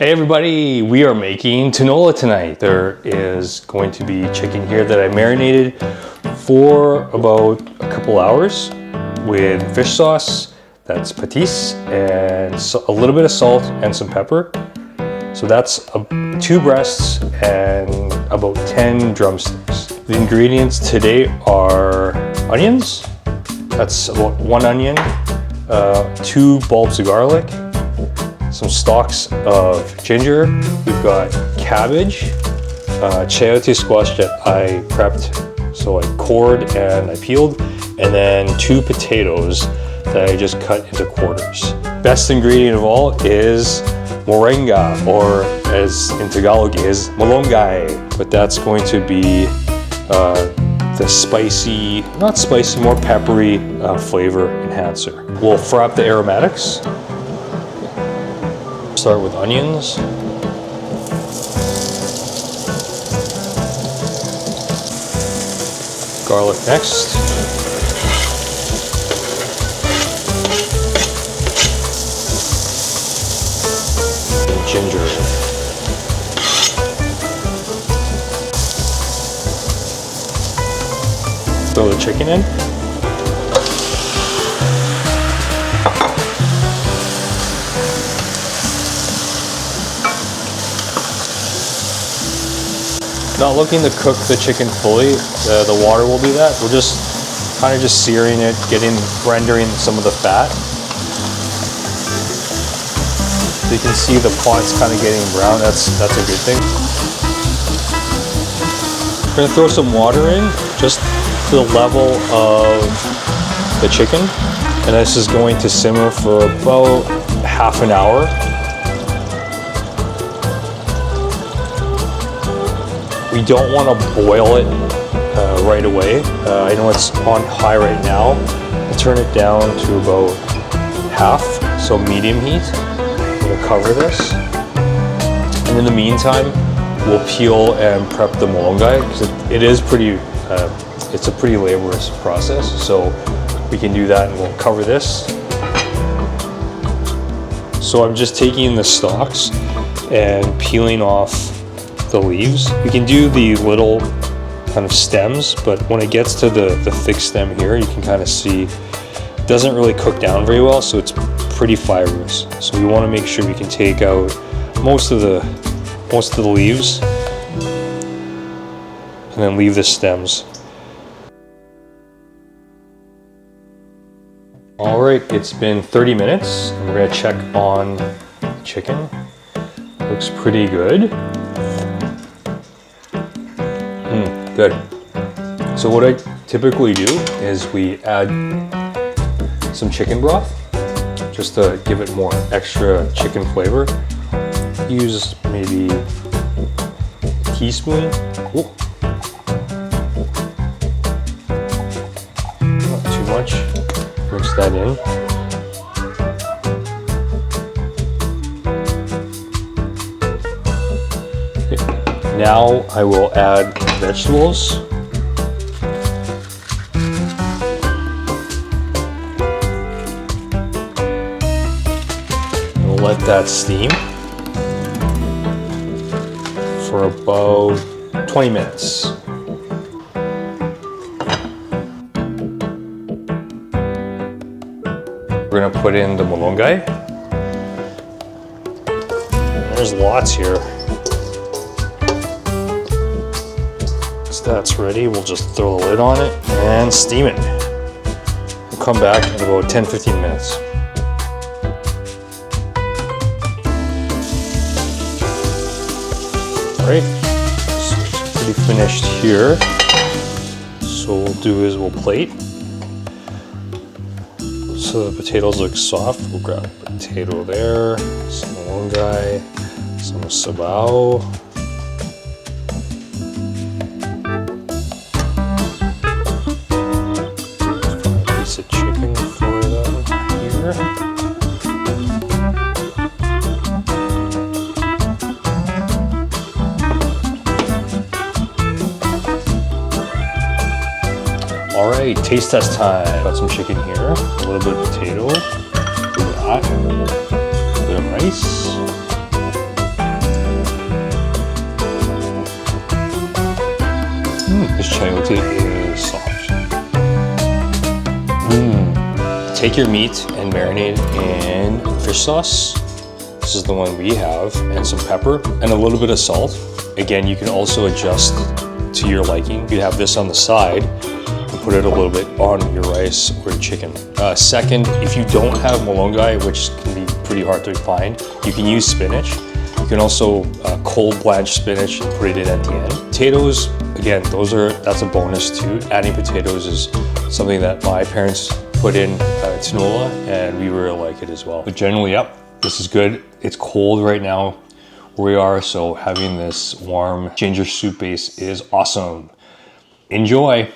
Hey everybody, we are making tinola tonight. There is going to be chicken here that I marinated for about a couple hours with fish sauce, that's patis, and a little bit of salt and some pepper. So that's 2 breasts and about 10 drumsticks. The ingredients today are onions, that's about 1 onion, 2 bulbs of garlic, some stalks of ginger. We've got cabbage, chayote squash that I prepped, so I cored and I peeled, and then 2 potatoes that I just cut into quarters. Best ingredient of all is moringa, or as in Tagalog is malunggay, but that's going to be the spicy, not spicy, more peppery flavor enhancer. We'll fry up the aromatics. Start with onions. Garlic next. And ginger. Throw the chicken in. Not looking to cook the chicken fully, the water will do that. We're just kind of just searing it, rendering some of the fat. So you can see the pot's kind of getting brown, that's a good thing. We're gonna throw some water in, just to the level of the chicken. And this is going to simmer for about half an hour. We don't want to boil it right away. I know it's on high right now. I'll turn it down to about half, so medium heat. We'll cover this. And in the meantime, we'll peel and prep the malunggay, because it is pretty, it's a pretty laborious process. So we can do that, and we'll cover this. So I'm just taking the stalks and peeling off the leaves. We can do the little kind of stems, but when it gets to the thick stem here, you can kind of see it doesn't really cook down very well, so it's pretty fibrous. So we want to make sure we can take out most of the leaves and then leave the stems. All right, it's been 30 minutes and we're going to check on the chicken. Looks pretty good. Good. So what I typically do is we add some chicken broth just to give it more extra chicken flavor. Use maybe a teaspoon. Ooh. Not too much. Mix that in. Okay. Now I will add vegetables. We'll let that steam for about 20 minutes. We're gonna put in the malunggay. There's lots here. That's ready, we'll just throw the lid on it and steam it. We'll come back in about 10-15 minutes. Alright, so it's pretty finished here. So what we'll do is we'll plate. So the potatoes look soft. We'll grab a potato there, some malunggay, some sabaw. Chicken for them here. All right, taste test time. Got some chicken here, a little bit of potato, a little bit of rice. chayote is soft. Take your meat and marinate in fish sauce. This is the one we have, and some pepper and a little bit of salt. Again, you can also adjust to your liking. You have this on the side and put it a little bit on your rice or your chicken. Second, if you don't have malunggay, which can be pretty hard to find, you can use spinach. You can also cold blanch spinach and put it in at the end. Potatoes, again, that's a bonus too. Adding potatoes is something that my parents put in Tinola, and we really like it as well. But generally, yep, this is good. It's cold right now where we are, so having this warm ginger soup base is awesome. Enjoy.